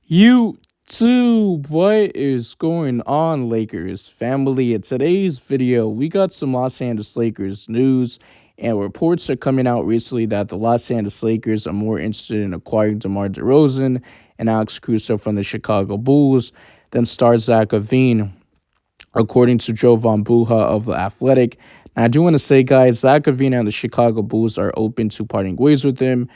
YouTube, what is going on, Lakers family? In today's video, we got some Los Angeles Lakers news, and reports are coming out recently that the Los Angeles Lakers are more interested in acquiring DeMar DeRozan and Alex Caruso from the Chicago Bulls than star Zach LaVine, according to Joe Von Buha of The Athletic. Now, I do want to say, guys, Zach LaVine and the Chicago Bulls are open to parting ways with him,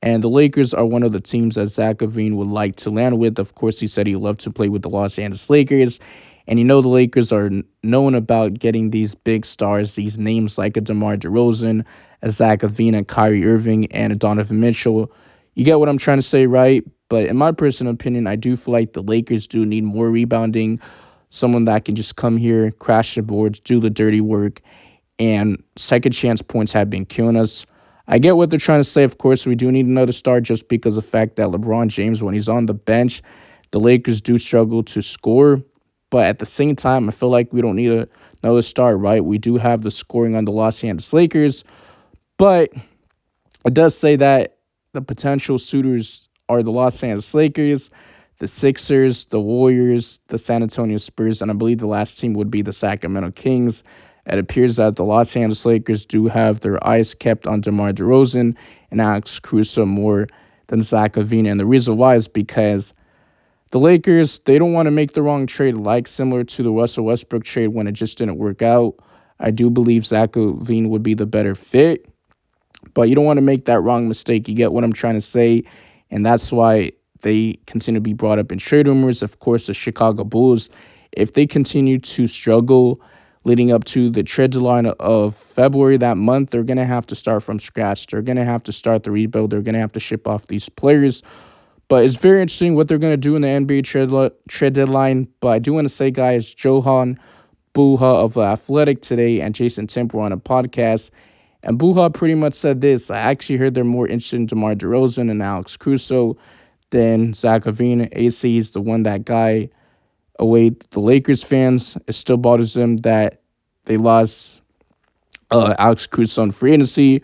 and the Lakers are one of the teams that Zach LaVine would like to land with. Of course, he said he'd love to play with the Los Angeles Lakers. And the Lakers are known about getting these big stars, these names like a DeMar DeRozan, a Zach LaVine, a Kyrie Irving, and a Donovan Mitchell. You get what I'm trying to say, right? But in my personal opinion, I do feel like the Lakers do need more rebounding, someone that can just come here, crash the boards, do the dirty work, and second chance points have been killing us. I get what they're trying to say. Of course, we do need another star just because of the fact that LeBron James, when he's on the bench, the Lakers do struggle to score. But at the same time, I feel like we don't need another star, right? We do have the scoring on the Los Angeles Lakers. But it does say that the potential suitors are the Los Angeles Lakers, the Sixers, the Warriors, the San Antonio Spurs, and I believe the last team would be the Sacramento Kings. It appears that the Los Angeles Lakers do have their eyes kept on DeMar DeRozan and Alex Caruso more than Zach LaVine. And the reason why is because the Lakers, they don't want to make the wrong trade, like similar to the Russell Westbrook trade when it just didn't work out. I do believe Zach LaVine would be the better fit, but you don't want to make that wrong mistake. You get what I'm trying to say? And that's why they continue to be brought up in trade rumors. Of course, the Chicago Bulls, if they continue to struggle leading up to the trade deadline of February that month, they're going to have to start from scratch. They're going to have to start the rebuild. They're going to have to ship off these players. But it's very interesting what they're going to do in the NBA trade deadline. But I do want to say, guys, Johan Buha of The Athletic today and Jason Timp were on a podcast. And Buha pretty much said this: I actually heard they're more interested in DeMar DeRozan and Alex Caruso than Zach LaVine. AC is the one that guy away the Lakers fans. It still bothers them that they lost Alex Caruso on free agency.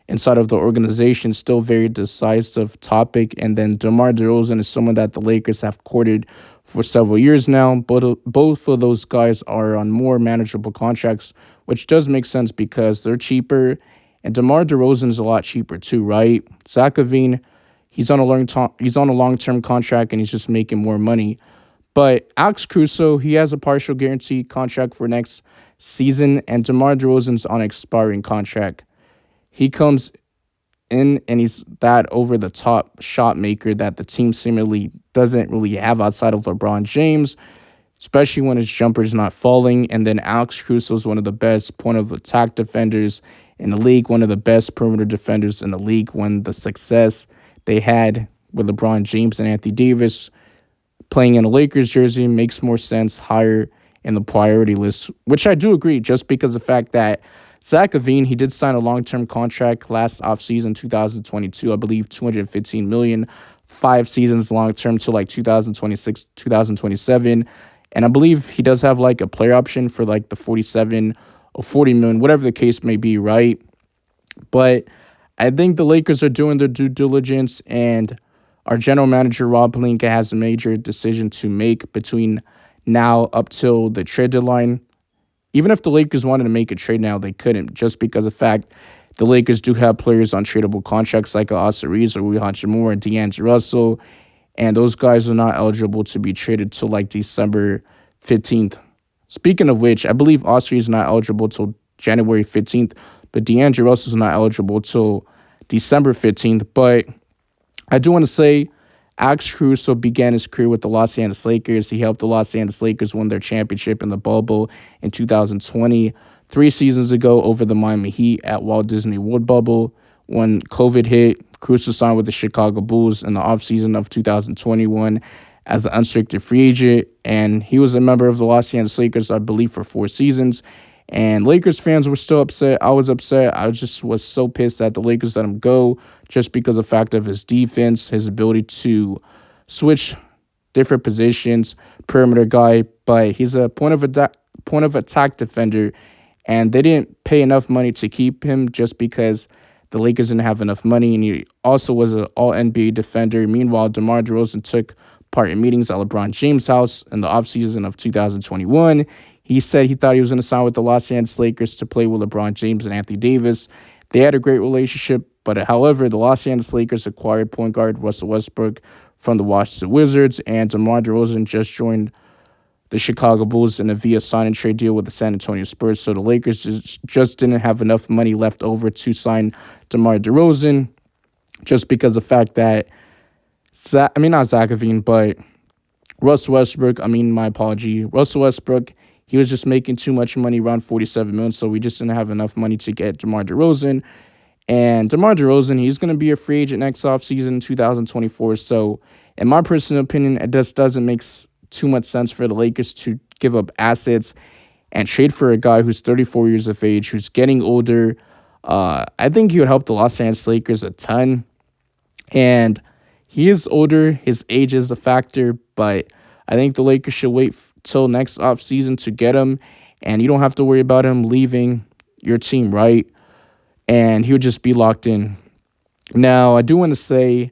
Inside of the organization, still very decisive topic. And then DeMar DeRozan is someone that the Lakers have courted for several years now. But both of those guys are on more manageable contracts, which does make sense because they're cheaper. And DeMar DeRozan is a lot cheaper too, right? Zach LaVine, he's on a long-term contract and he's just making more money. But Alex Caruso, he has a partial guarantee contract for next season, and DeMar DeRozan's on an expiring contract. He comes in and he's that over-the-top shot maker that the team seemingly doesn't really have outside of LeBron James, especially when his jumper's not falling. And then Alex Caruso is one of the best point-of-attack defenders in the league, one of the best perimeter defenders in the league. When the success they had with LeBron James and Anthony Davis playing in a Lakers jersey makes more sense higher in the priority list, which I do agree, just because of the fact that Zach LaVine, he did sign a long-term contract last offseason, 2022, I believe $215 million, 5 seasons long-term till like 2026, 2027. And I believe he does have like a player option for like the 47 or 40 million, whatever the case may be, right? But I think the Lakers are doing their due diligence, and our general manager, Rob Pelinka, has a major decision to make between now up till the trade deadline. Even if the Lakers wanted to make a trade now, they couldn't, just because of the fact the Lakers do have players on tradable contracts like Austin Reeves or Rui Hachimura and D'Angelo Russell, and those guys are not eligible to be traded till like December 15th. Speaking of which, I believe Austin Reeves is not eligible till January 15th, but D'Angelo Russell is not eligible till December 15th. But I do want to say Alex Caruso began his career with the Los Angeles Lakers. He helped the Los Angeles Lakers win their championship in the bubble in 2020, 3 seasons ago over the Miami Heat at Walt Disney World bubble. When COVID hit, Caruso signed with the Chicago Bulls in the offseason of 2021 as an unrestricted free agent, and he was a member of the Los Angeles Lakers, I believe, for 4 seasons. And Lakers fans were still upset. I was upset. I just was so pissed that the Lakers let him go just because of the fact of his defense, his ability to switch different positions, perimeter guy. But he's a point of attack defender, and they didn't pay enough money to keep him just because the Lakers didn't have enough money. And he also was an All-NBA defender. Meanwhile, DeMar DeRozan took part in meetings at LeBron James' house in the offseason of 2021. He said he thought he was going to sign with the Los Angeles Lakers to play with LeBron James and Anthony Davis. They had a great relationship, but however, the Los Angeles Lakers acquired point guard Russell Westbrook from the Washington Wizards, and DeMar DeRozan just joined the Chicago Bulls in a via sign and trade deal with the San Antonio Spurs. So the Lakers just didn't have enough money left over to sign DeMar DeRozan, just because of the fact that not Zach LaVine, but Russell Westbrook. Russell Westbrook. He was just making too much money, around $47 million. So we just didn't have enough money to get DeMar DeRozan. And DeMar DeRozan, he's going to be a free agent next offseason, 2024. So in my personal opinion, it just doesn't make too much sense for the Lakers to give up assets and trade for a guy who's 34 years of age, who's getting older. I think he would help the Los Angeles Lakers a ton. And he is older. His age is a factor, but I think the Lakers should wait till next offseason to get him, and you don't have to worry about him leaving your team, right? And he would just be locked in. Now, I do want to say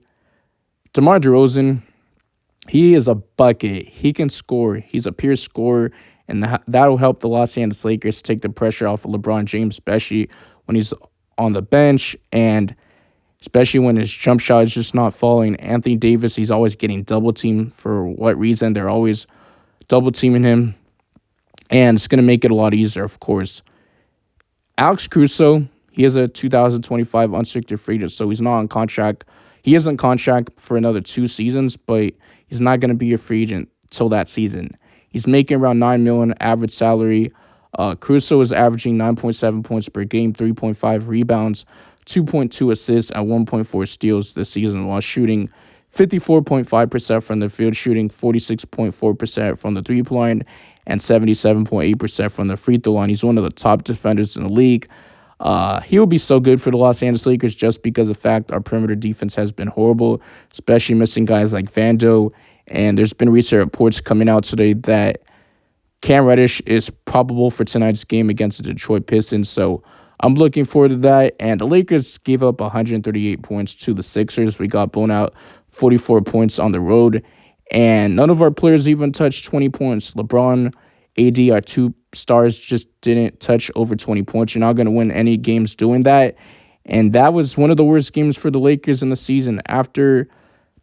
DeMar DeRozan, he is a bucket. He can score. He's a pure scorer, and that'll help the Los Angeles Lakers take the pressure off of LeBron James, especially when he's on the bench, and especially when his jump shot is just not falling. Anthony Davis, he's always getting double-teamed. For what reason? They're always double-teaming him, and it's going to make it a lot easier, of course. Alex Caruso, he is a 2025 unrestricted free agent, so he's not on contract. He is on contract for another 2 seasons, but he's not going to be a free agent till that season. He's making around $9 million average salary. Caruso is averaging 9.7 points per game, 3.5 rebounds, 2.2 assists, and 1.4 steals this season, while shooting 54.5% from the field, shooting 46.4% from the three-point line, and 77.8% from the free throw line. He's one of the top defenders in the league. He will be so good for the Los Angeles Lakers just because of the fact our perimeter defense has been horrible, especially missing guys like Vando. And there's been recent reports coming out today that Cam Reddish is probable for tonight's game against the Detroit Pistons. So I'm looking forward to that. And the Lakers gave up 138 points to the Sixers. We got blown out 44 points on the road. And none of our players even touched 20 points. LeBron, AD, our 2 stars, just didn't touch over 20 points. You're not going to win any games doing that. And that was one of the worst games for the Lakers in the season. After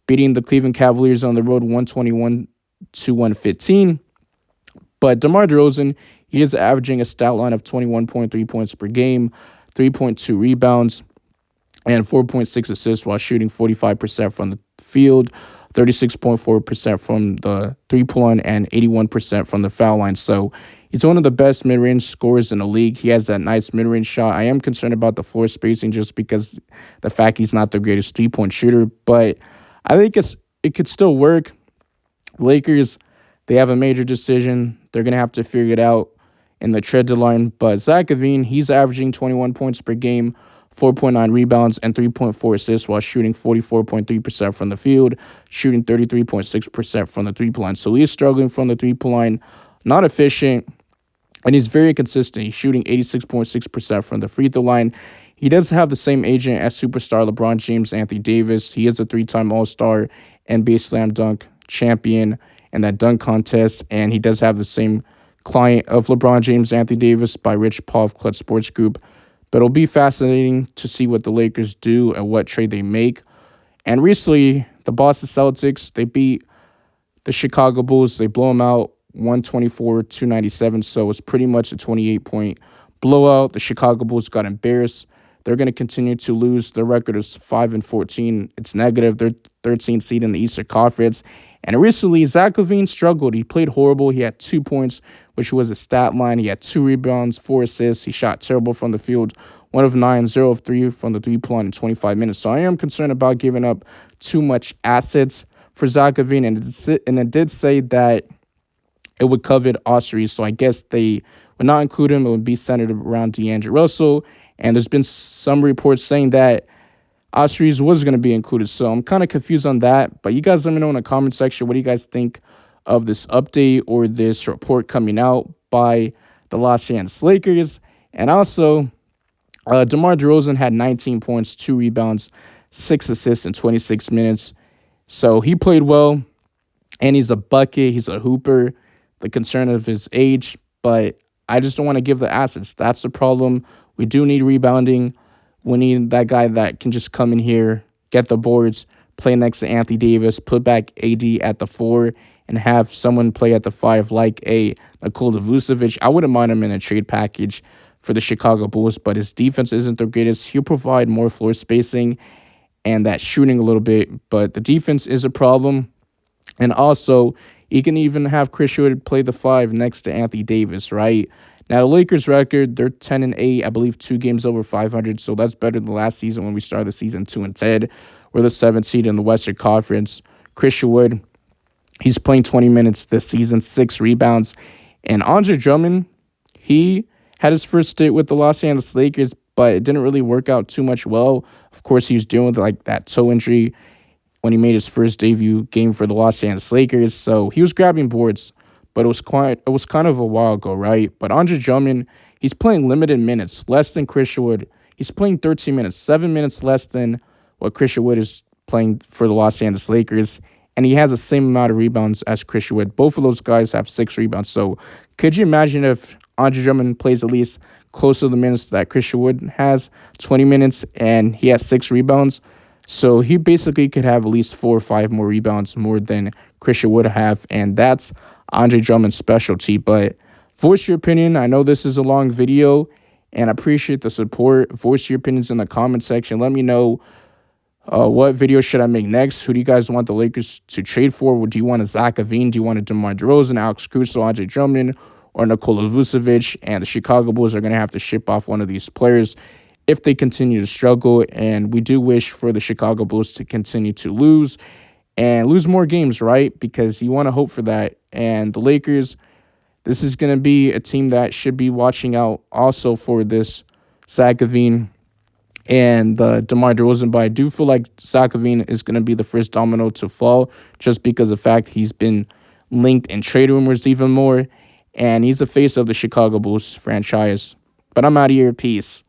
beating the Cleveland Cavaliers on the road 121-115. But DeMar DeRozan, he is averaging a stat line of 21.3 points per game, 3.2 rebounds, and 4.6 assists while shooting 45% from the field, 36.4% from the three-point line, and 81% from the foul line. So he's one of the best mid-range scorers in the league. He has that nice mid-range shot. I am concerned about the floor spacing just because the fact he's not the greatest three-point shooter, but I think it could still work. Lakers, they have a major decision. They're going to have to figure it out in the trade deadline. But Zach LaVine, he's averaging 21 points per game, 4.9 rebounds, and 3.4 assists while shooting 44.3% from the field, shooting 33.6% from the three-point line. So he's struggling from the three-point line, not efficient, and he's very consistent. He's shooting 86.6% from the free throw line. He does have the same agent as superstar LeBron James, Anthony Davis. He is a 3-time All-Star NBA Slam Dunk champion in that dunk contest, and he does have the same client of LeBron James, Anthony Davis, by Rich Paul of Clutch Sports Group. But it'll be fascinating to see what the Lakers do and what trade they make. And recently, the Boston Celtics, they beat the Chicago Bulls. They blow them out 124-97, so it's pretty much a 28-point blowout. The Chicago Bulls got embarrassed. They're going to continue to lose. Their record is 5-14. It's negative. They're 13th seed in the Eastern Conference. And recently, Zach LaVine struggled. He played horrible. He had 2 points, which was a stat line. He had 2 rebounds, 4 assists. He shot terrible from the field. 1 of 9, 0 of 3 from the three-point line in 25 minutes. So I am concerned about giving up too much assets for Zach LaVine. And it did say that it would covet Osprey. So I guess they would not include him. It would be centered around D'Angelo Russell. And there's been some reports saying that Ospreys was going to be included. So I'm kind of confused on that. But you guys let me know in the comment section, what do you guys think of this update or this report coming out by the Los Angeles Lakers? And also, DeMar DeRozan had 19 points, 2 rebounds, 6 assists in 26 minutes. So he played well. and he's a bucket. He's a hooper. The concern of his age, but I just don't want to give the assets. That's the problem. We do need rebounding. We need that guy that can just come in here, get the boards, play next to Anthony Davis, put back AD at the 4, and have someone play at the 5 like a Nikola Vucevic. I wouldn't mind him in a trade package for the Chicago Bulls, but his defense isn't the greatest. He'll provide more floor spacing and that shooting a little bit, but the defense is a problem. And also, he can even have Chris Wood play the 5 next to Anthony Davis, right? Now, the Lakers' record, they're 10-8, I believe 2 games over 500, so that's better than last season when we started the season 2-10. We're the 7th seed in the Western Conference. Chris Wood, he's playing 20 minutes this season, 6 rebounds. And Andre Drummond, he had his first stint with the Los Angeles Lakers, but it didn't really work out too much well. Of course, he was dealing with like that toe injury when he made his first debut game for the Los Angeles Lakers. So he was grabbing boards, but it was kind of a while ago, right? But Andre Drummond, he's playing limited minutes, less than Chris Wood. He's playing 13 minutes, 7 minutes less than what Chris Wood is playing for the Los Angeles Lakers. And he has the same amount of rebounds as Chris Wood. Both of those guys have 6 rebounds. So could you imagine if Andre Drummond plays at least close to the minutes that Chris Wood has, 20 minutes, and he has 6 rebounds? So he basically could have at least 4 or 5 more rebounds more than Chris would have, and that's Andre Drummond's specialty. But voice your opinion. I know this is a long video, and I appreciate the support. Voice your opinions in the comment section. Let me know what video should I make next. Who do you guys want the Lakers to trade for? Do you want a Zach LaVine? Do you want a DeMar DeRozan, Alex Caruso, Andre Drummond, or Nikola Vucevic? And the Chicago Bulls are going to have to ship off one of these players if they continue to struggle. And we do wish for the Chicago Bulls to continue to lose and lose more games, right? Because you want to hope for that. And the Lakers, this is going to be a team that should be watching out also for this Zach LaVine and DeMar DeRozan. But I do feel like Zach LaVine is going to be the first domino to fall just because of the fact he's been linked in trade rumors even more. And he's the face of the Chicago Bulls franchise. But I'm out of here. Peace.